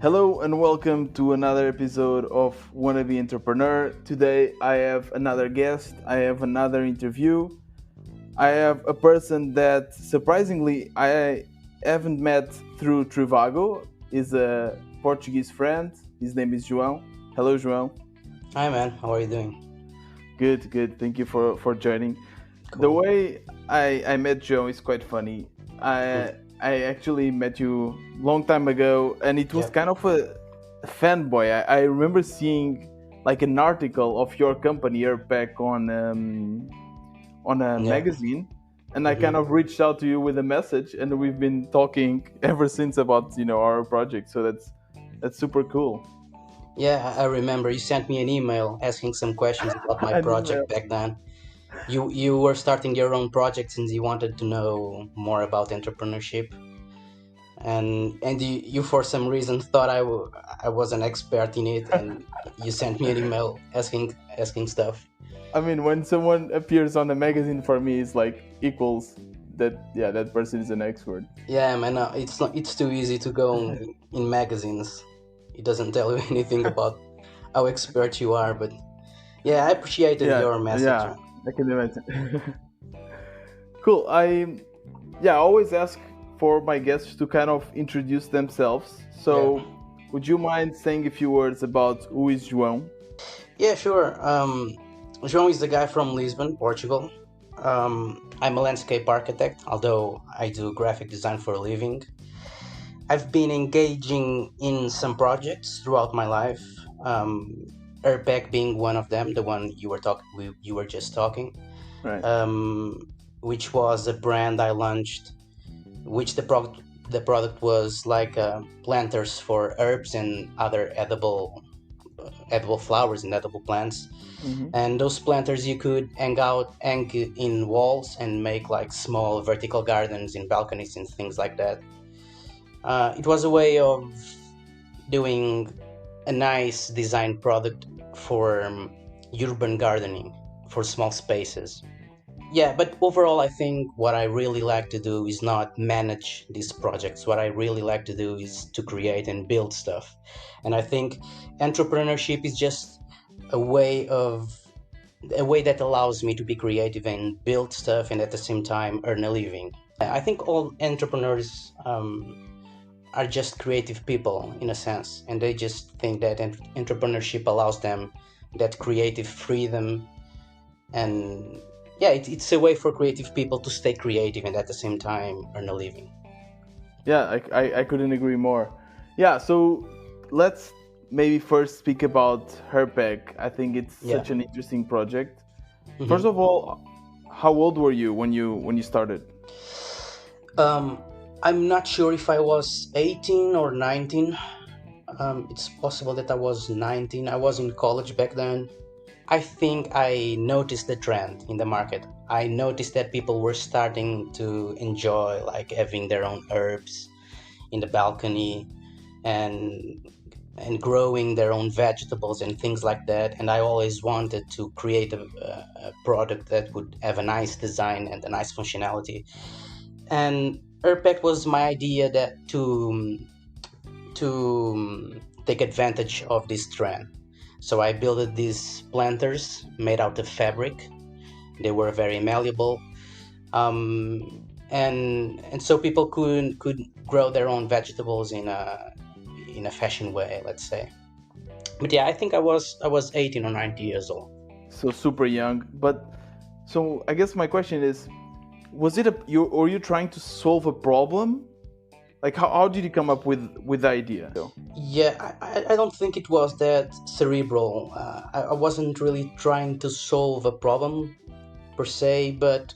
Hello and welcome to another episode of Wannabe Entrepreneur. Today I have another guest, I have another interview. I have a person that surprisingly I haven't met through Trivago. He's a Portuguese friend. His name is João. Hello, João. Hi man, how are you doing? Good. Thank you for joining. Cool. The way I met João is quite funny. I actually met you long time ago, and it was kind of a fanboy. I remember seeing like an article of your company, Herbpack, on a magazine, and I kind of reached out to you with a message, and we've been talking ever since about our project. So that's super cool. Yeah, I remember you sent me an email asking some questions about my project back then. You were starting your own project since you wanted to know more about entrepreneurship, and you for some reason thought I was an expert in it, and you sent me an email asking stuff. I mean, when someone appears on a magazine, for me, it's like equals that person is an expert. Yeah, man, it's too easy to go in magazines. It doesn't tell you anything about how expert you are, but yeah, I appreciated your message. Yeah, I can imagine. Cool. I always ask for my guests to kind of introduce themselves. So, would you mind saying a few words about who is João? Yeah, sure. João is the guy from Lisbon, Portugal. I'm a landscape architect, although I do graphic design for a living. I've been engaging in some projects throughout my life. Herbpack being one of them, the one you were just talking, right? Which was a brand I launched, which the product was like planters for herbs and other edible flowers and edible plants. Mm-hmm. And those planters you could hang in walls and make like small vertical gardens in balconies and things like that. It was a way of doing a nice design product for urban gardening for small spaces. Yeah, but overall I think what I really like to do is not manage these projects. What I really like to do is to create and build stuff. And I think entrepreneurship is just a way that allows me to be creative and build stuff and at the same time earn a living. I think all entrepreneurs are just creative people in a sense, and they just think that entrepreneurship allows them that creative freedom, and it's a way for creative people to stay creative and at the same time earn a living. Yeah, I couldn't agree more. Yeah, so let's maybe first speak about Herbpack. I think it's such an interesting project. Mm-hmm. First of all, how old were you when you started? I'm not sure if I was 18 or 19. It's possible that I was 19. I was in college back then. I think I noticed the trend in the market. I noticed that people were starting to enjoy like having their own herbs in the balcony and growing their own vegetables and things like that. And I always wanted to create a product that would have a nice design and a nice functionality. And Herbpack was my idea that to take advantage of this trend. So I built these planters made out of fabric. They were very malleable, and so people could grow their own vegetables in a fashion way, let's say. But yeah, I think I was 18 or 19 years old. So super young. But so I guess my question is, was it were you trying to solve a problem? Like how did you come up with the idea? Yeah, I don't think it was that cerebral. I wasn't really trying to solve a problem per se, but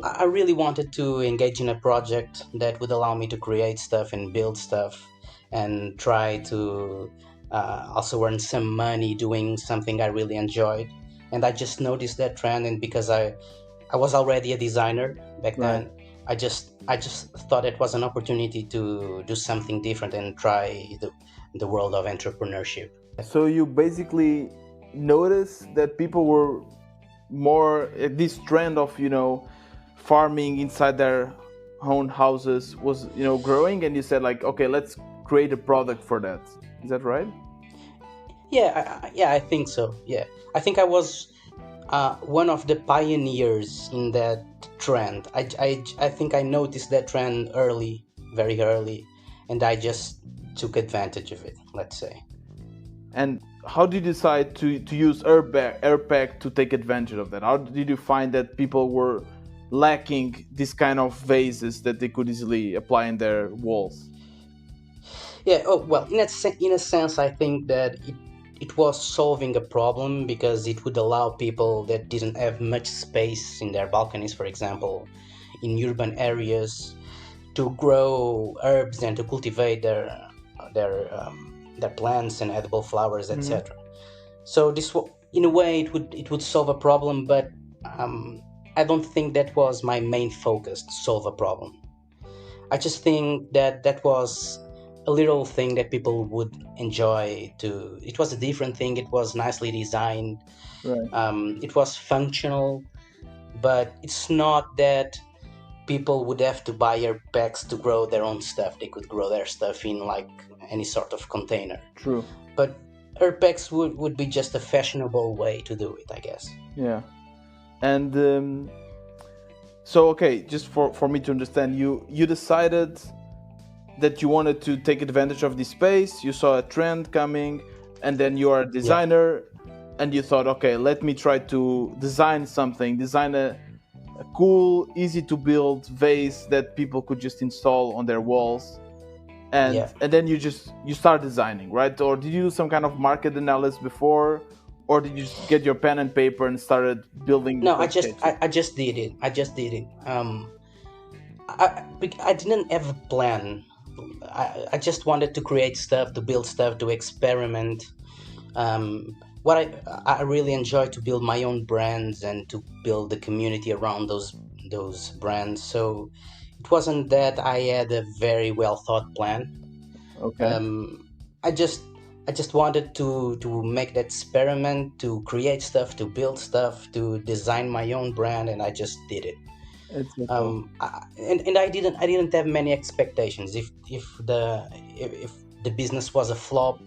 I really wanted to engage in a project that would allow me to create stuff and build stuff and try to also earn some money doing something I really enjoyed. And I just noticed that trend, and because I was already a designer back then, I just thought it was an opportunity to do something different and try the world of entrepreneurship. So you basically noticed that people were more this trend of farming inside their own houses was growing, and you said like, okay, let's create a product for that. Is that right? Yeah, I think so. Yeah, I think I was one of the pioneers in that trend. I think I noticed that trend early, very early, and I just took advantage of it, let's say. And how did you decide to use Herbpack to take advantage of that? How did you find that people were lacking this kind of vases that they could easily apply in their walls? Yeah, oh, well, in a sense, I think that it was solving a problem because it would allow people that didn't have much space in their balconies, for example, in urban areas, to grow herbs and to cultivate their plants and edible flowers, etc. So in a way, it would solve a problem, but I don't think that was my main focus to solve a problem. I just think that was a little thing that people would enjoy. It was a different thing. It was nicely designed. Right. It was functional, but it's not that people would have to buy Herbpacks to grow their own stuff. They could grow their stuff in like any sort of container. True. But Herbpacks would be just a fashionable way to do it, I guess. Yeah. And so, okay, just for me to understand, you decided that you wanted to take advantage of this space. You saw a trend coming, and then you are a designer, and you thought, okay, let me try to design a cool, easy to build vase that people could just install on their walls. And then you start designing, right? Or did you do some kind of market analysis before, or did you just get your pen and paper and started building? No, I just did it. I didn't have a plan. I just wanted to create stuff, to build stuff, to experiment. What I really enjoy to build my own brands and to build the community around those brands. So it wasn't that I had a very well thought plan. Okay. I just wanted to make that experiment, to create stuff, to build stuff, to design my own brand, and I just did it. Cool. And I didn't have many expectations. If the business was a flop,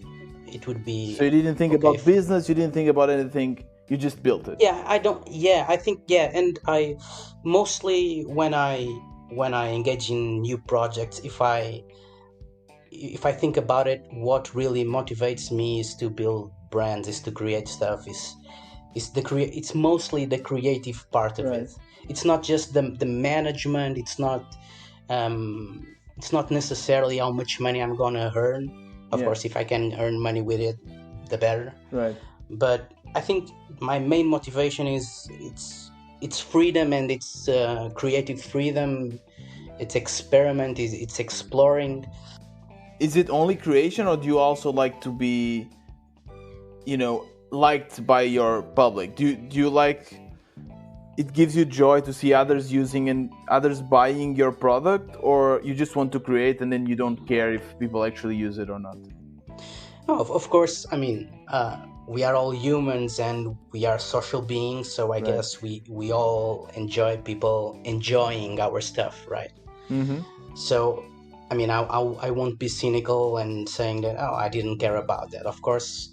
it would be. So you didn't think about business. You didn't think about anything. You just built it. Yeah, I don't. Yeah, I think and I mostly when I engage in new projects, if I think about it, what really motivates me is to build brands, is to create stuff, it's mostly the creative part of it. It's not just the management. It's not necessarily how much money I'm gonna earn. Of course, if I can earn money with it, the better. Right. But I think my main motivation is it's freedom, and it's creative freedom. It's experiment. It's exploring. Is it only creation, or do you also like to be, liked by your public? Do you like? It gives you joy to see others using and others buying your product, or you just want to create and then you don't care if people actually use it or not? Oh, of course. I mean, we are all humans and we are social beings, so I guess we all enjoy people enjoying our stuff, right? Mm-hmm. So, I mean, I won't be cynical and saying that, oh, I didn't care about that. Of course,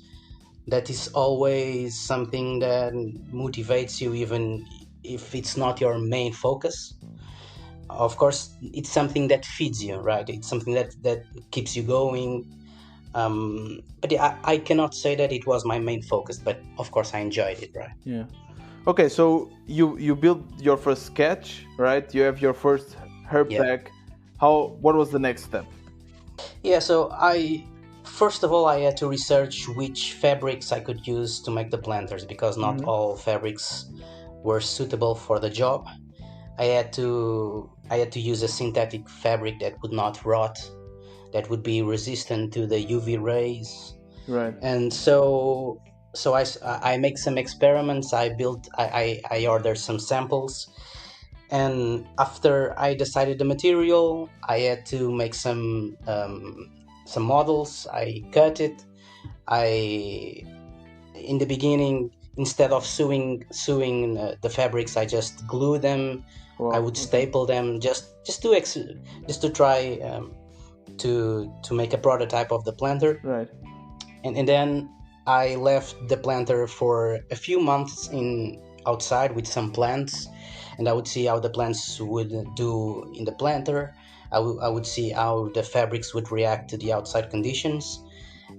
that is always something that motivates you, even if it's not your main focus. Of course, it's something that feeds you, right? It's something that keeps you going. But I cannot say that it was my main focus, but of course I enjoyed it, right? Yeah. Okay, so you built your first sketch, right? You have your first Herbpack. What was the next step? Yeah, so first of all, I had to research which fabrics I could use to make the planters, because not all fabrics were suitable for the job. I had to use a synthetic fabric that would not rot, that would be resistant to the UV rays. Right. And so I make some experiments. I ordered some samples, and after I decided the material, I had to make some models. I cut it. In the beginning, instead of sewing the fabrics, I just glue them. Wow. I would staple them just to try to make a prototype of the planter. Right. And then I left the planter for a few months outside with some plants, and I would see how the plants would do in the planter. I would see how the fabrics would react to the outside conditions.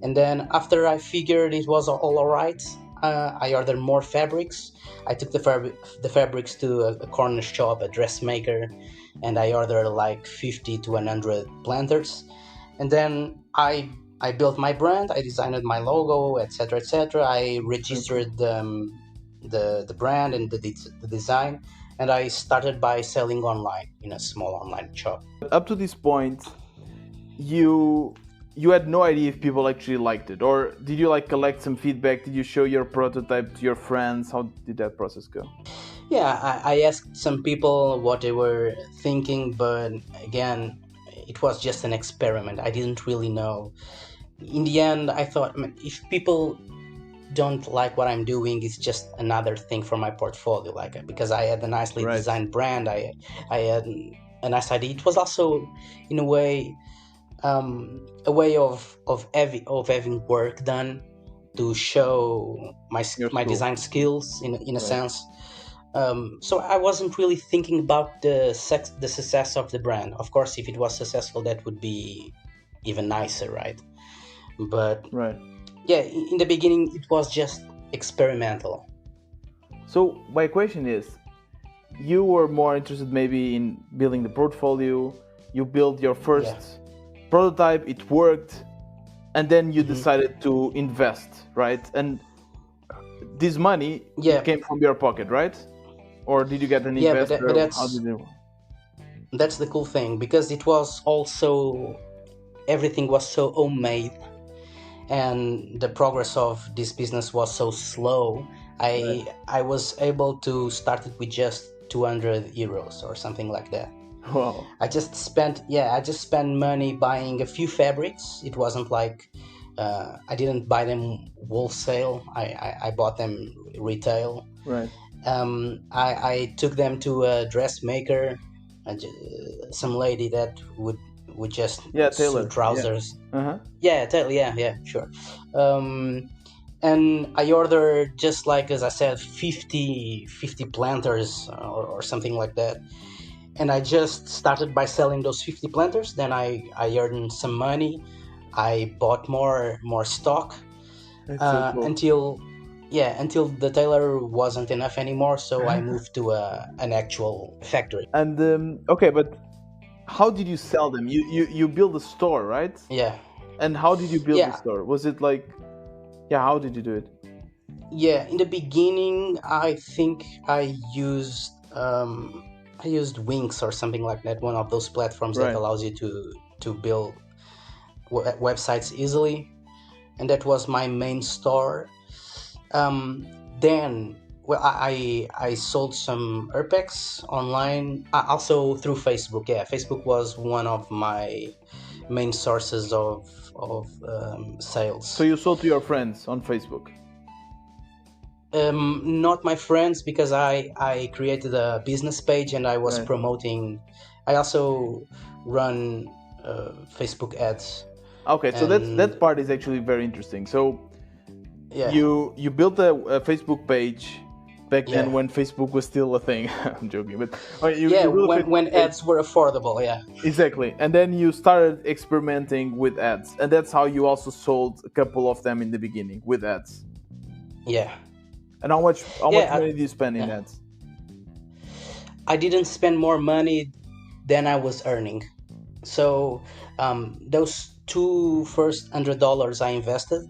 And then after I figured it was all right, I ordered more fabrics. I took the fabrics to a corner shop, a dressmaker, and I ordered like 50 to 100 planters. And then I built my brand. I designed my logo, etc., etc. I registered the brand and the design, and I started by selling online in a small online shop. Up to this point, you had no idea if people actually liked it, or did you like collect some feedback? Did you show your prototype to your friends? How did that process go? Yeah, I asked some people what they were thinking, but again, it was just an experiment. I didn't really know. In the end, I thought, if people don't like what I'm doing, it's just another thing for my portfolio. Like, because I had a nicely Right. designed brand, I had a nice idea. It was also, in a way of having work done to show my Cool. design skills in a sense. So I wasn't really thinking about the success of the brand. Of course, if it was successful, that would be even nicer, right? But Right. yeah, in the beginning, it was just experimental. So my question is, you were more interested maybe in building the portfolio. You built your first prototype, it worked, and then you decided to invest, right? And this money came from your pocket, right? Or did you get an investor? But that's, how did it work? That's the cool thing, because it was also, everything was so homemade, and the progress of this business was so slow. I was able to start it with just 200 euros or something like that. Wow. I just spent money buying a few fabrics. It wasn't like I didn't buy them wholesale. I bought them retail. Right. I took them to a dressmaker, some lady that would just tailor sew trousers. Yeah. Yeah, sure. And I ordered, just like as I said, 50 planters or something like that. And I just started by selling those 50 planters. Then I earned some money. I bought more stock So cool. until the tailor wasn't enough anymore. So I moved to an actual factory. And okay, but how did you sell them? You built a store, right? Yeah. And how did you build the store? Was it like, how did you do it? Yeah, in the beginning, I think I used Wix or something like that, one of those platforms that allows you to build websites easily, and that was my main store. Then, I sold some Herbpacks online, also through Facebook. Yeah, Facebook was one of my main sources of sales. So you sold to your friends on Facebook? Not my friends, because I created a business page and I was promoting. I also run Facebook ads. Okay, so that part is actually very interesting. So you built a Facebook page back then when Facebook was still a thing. I'm joking, but when ads were affordable. Yeah, exactly. And then you started experimenting with ads, and that's how you also sold a couple of them in the beginning with ads. Yeah. And how much money did you spend in ads? I didn't spend more money than I was earning. So those two first $100 I invested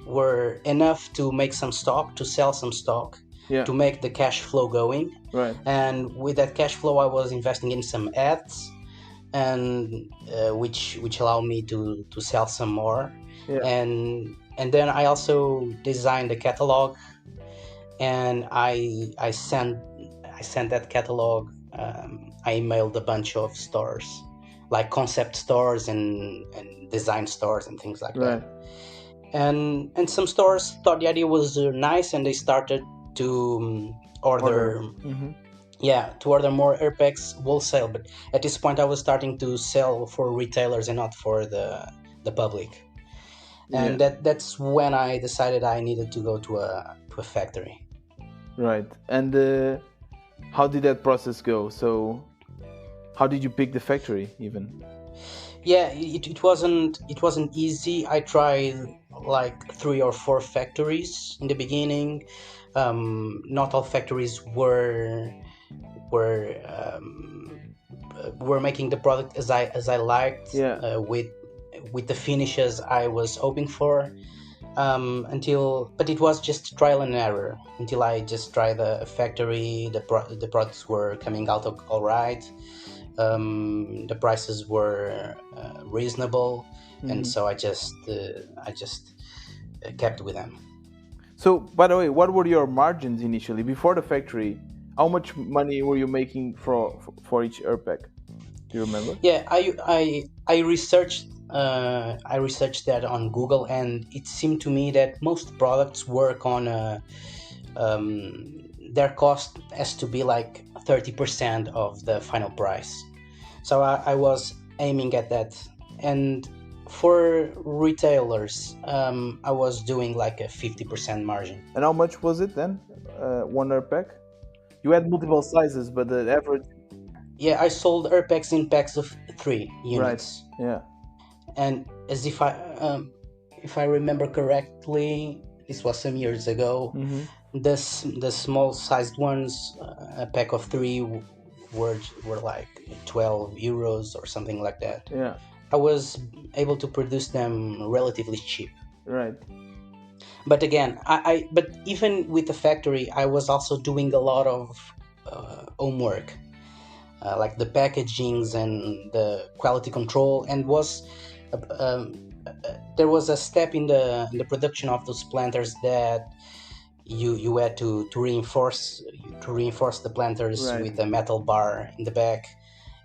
were enough to make some stock, to sell some stock, to make the cash flow going. Right. And with that cash flow, I was investing in some ads, and which allowed me to sell some more. Yeah. And then I also designed a catalog, and I sent that catalog. I emailed a bunch of stores, like concept stores and design stores and things like that. And some stores thought the idea was nice, and they started to order to order more Herbpacks wholesale. But at this point, I was starting to sell for retailers and not for the public. And that's when I decided I needed to go to a factory. Right. And how did that process go? So, how did you pick the factory even? Yeah, it wasn't easy. I tried like 3 or 4 factories in the beginning. Not all factories were making the product as I liked, with the finishes I was hoping for. But it was just trial and error until I just tried the factory. The products were coming out all right. The prices were reasonable, and so I just kept with them. So, by the way, what were your margins initially before the factory? How much money were you making for each Herbpack? Do you remember? Yeah, I researched that on Google, and it seemed to me that most products work on their cost has to be like 30% of the final price. So I was aiming at that. And for retailers, I was doing like a 50% margin. And how much was it then? One Herbpack? You had multiple sizes, but the average... Yeah, I sold Herbpacks in packs of 3 units. Right, yeah. And as if I remember correctly, this was some years ago, the small sized ones, a pack of 3 were like 12 euros or something like that. Yeah. I was able to produce them relatively cheap. Right. But again, but even with the factory, I was also doing a lot of homework, like the packagings and the quality control, and there was a step in the production of those planters that you had to reinforce the planters with a metal bar in the back,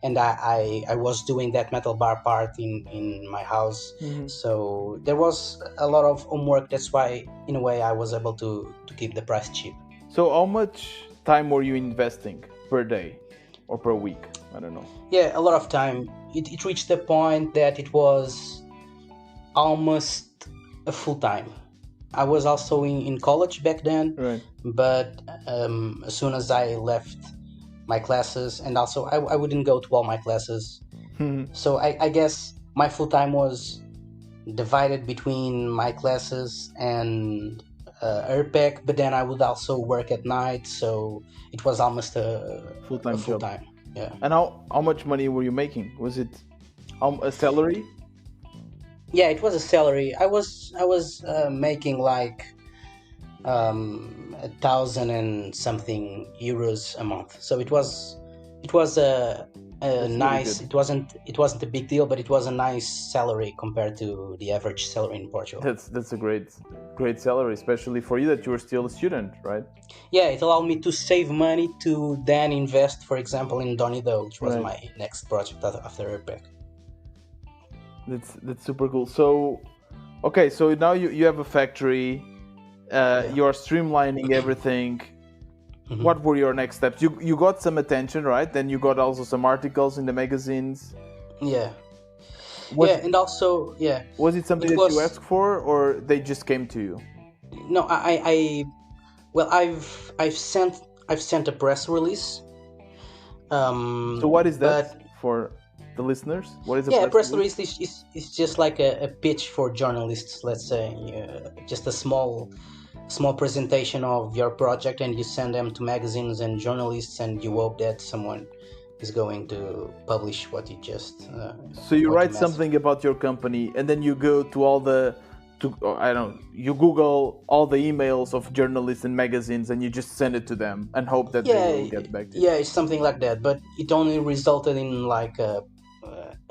and I was doing that metal bar part in my house. So there was a lot of homework. That's why in a way I was able to keep the price cheap. So how much time were you investing per day or per week? I don't know. Yeah, a lot of time. It reached the point that it was almost a full time. I was also in college back then, right. But as soon as I left my classes, and also I wouldn't go to all my classes, so I guess my full time was divided between my classes and Herbpack, but then I would also work at night, so it was almost a full-time job. Yeah. And how much money were you making? Was it a salary? Yeah, it was a salary. I was making like 1,000 and something euros a month. So it was a nice. Really, it wasn't a big deal, but it was a nice salary compared to the average salary in Portugal. That's a great salary, especially for you that you were still a student, right? Yeah, it allowed me to save money to then invest, for example, in Donido, which was my next project after Herbpack. That's super cool. So, okay, so now you have a factory. You're streamlining everything. What were your next steps? You got some attention, right? Then you got also some articles in the magazines. Yeah. And also, yeah. Was it something that you asked for, or they just came to you? No, I've sent a press release. So what is that for the listeners? What is a press release? Is just like a pitch for journalists. Let's say just a small presentation of your project, and you send them to magazines and journalists, and you hope that someone is going to publish what you just. So you write something about your company, and then you go to you Google all the emails of journalists and magazines, and you just send it to them and hope that they will get back to you. Yeah, it's something like that, but it only resulted in like a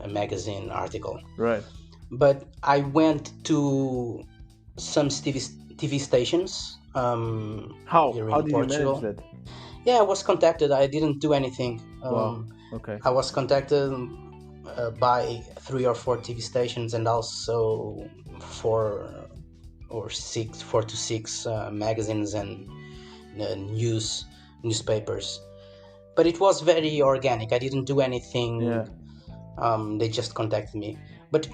magazine article. Right. But I went to some TV stations. How did you manage that? Yeah, I was contacted. I didn't do anything. Wow. Okay. I was contacted by 3 or 4 TV stations, and also 4 to 6 magazines and newspapers. but it was very organic. I didn't do anything. Yeah. They just contacted me. But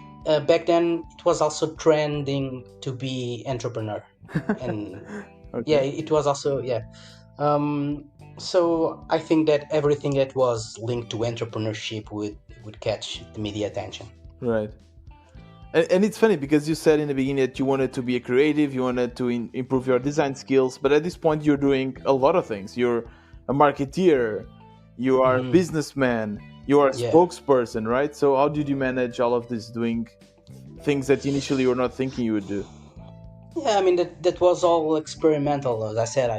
back then, it was also trending to be entrepreneur, and Okay. yeah, it was also So I think that everything that was linked to entrepreneurship would catch the media attention. Right. And it's funny because you said in the beginning that you wanted to be a creative, you wanted to improve your design skills, but at this point you're doing a lot of things. You're a marketeer, you are a businessman, you are a spokesperson, right? So how did you manage all of this, doing things that initially you were not thinking you would do? Yeah, I mean that was all experimental. As I said,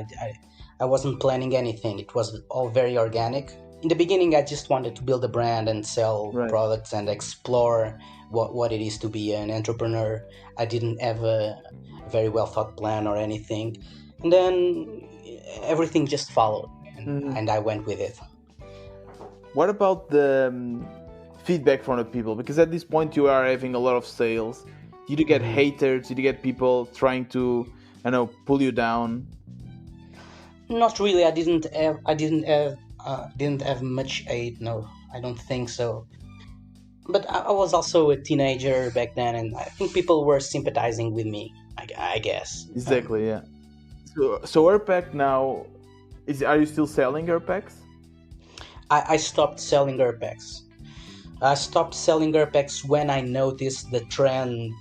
I wasn't planning anything. It was all very organic. In the beginning, I just wanted to build a brand and sell products and explore what it is to be an entrepreneur. I didn't have a very well thought plan or anything, and then everything just followed, and I went with it. What about the feedback from the people? Because at this point you are having a lot of sales. Did you get haters? Did you get people trying to, pull you down? Not really. I didn't have much hate. No, I don't think so. But I was also a teenager back then, and I think people were sympathizing with me. I guess. Exactly. Yeah. So Herbpack now are you still selling Herbpacks? I stopped selling Herbpacks. I stopped selling Herbpacks when I noticed the trend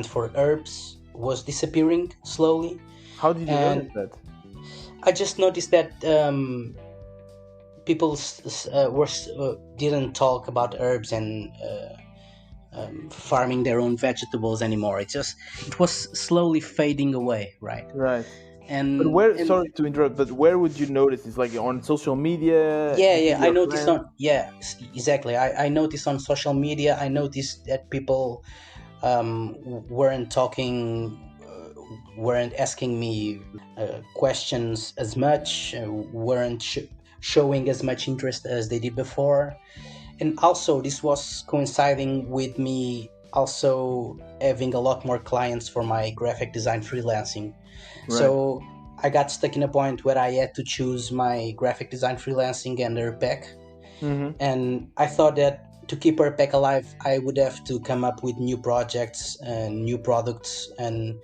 for herbs was disappearing slowly. How did you notice that? I just noticed that people didn't talk about herbs and farming their own vegetables anymore. It was slowly fading away, right? Right. And sorry to interrupt, but where would you notice? It's like on social media? Yeah, I noticed exactly. I noticed on social media. I noticed that people weren't talking, weren't asking me questions as much, weren't showing as much interest as they did before. And also this was coinciding with me also having a lot more clients for my graphic design freelancing. Right. So I got stuck in a point where I had to choose my graphic design freelancing and Herbpack. And I thought that to keep Herbpack alive, I would have to come up with new projects and new products. And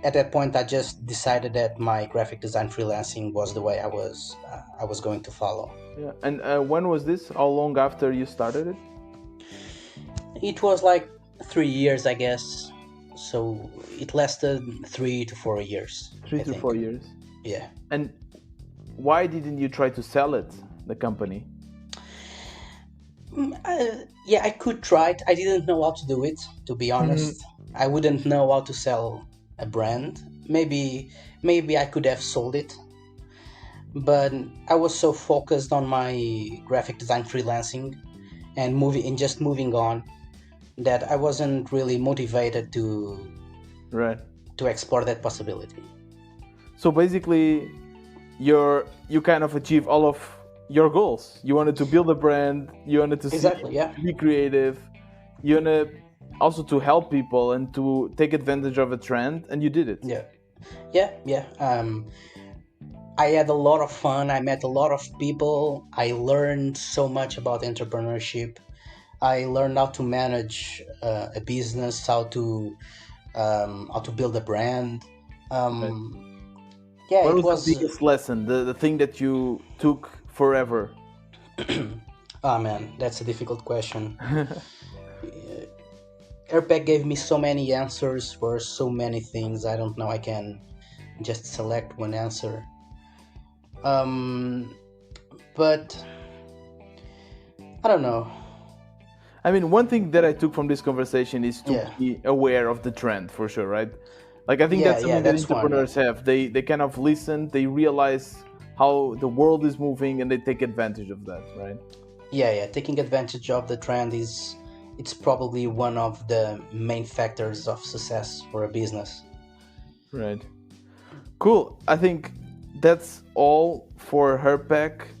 at that point, I just decided that my graphic design freelancing was the way I was going to follow. Yeah. And when was this? How long after you started it? It was like 3 years, I guess. So it lasted 3 to 4 years. 3 to 4 years. Yeah. And why didn't you try to sell it, the company? Yeah, I could try it. I didn't know how to do it, to be honest. I wouldn't know how to sell a brand. Maybe I could have sold it. But I was so focused on my graphic design freelancing and moving on that I wasn't really motivated to explore that possibility. So basically, you kind of achieve all of your goals. You wanted to build a brand. You wanted to be creative. You wanted also to help people and to take advantage of a trend, and you did it. Yeah. I had a lot of fun. I met a lot of people. I learned so much about entrepreneurship. I learned how to manage a business, how to build a brand. Yeah, what was the biggest lesson? The thing that you took forever? Oh man, that's a difficult question. Herbpack gave me so many answers for so many things. I don't know. I can just select one answer. But I don't know. I mean, one thing that I took from this conversation is to be aware of the trend, for sure, right? Like, I think that's something that entrepreneurs have. They kind of listen, they realize how the world is moving, and they take advantage of that, right? Yeah. Taking advantage of the trend it's probably one of the main factors of success for a business. Right. Cool. I think that's all for Herbpack.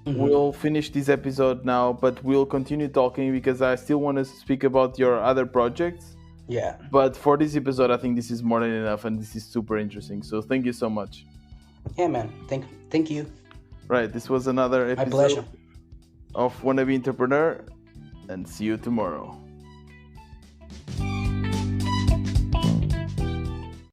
We'll finish this episode now, but we'll continue talking because I still want to speak about your other projects. Yeah. But for this episode, I think this is more than enough, and this is super interesting. So thank you so much. Yeah, man. Thank you. Right, this was another My episode pleasure. of Wannabe Entrepreneur, and see you tomorrow.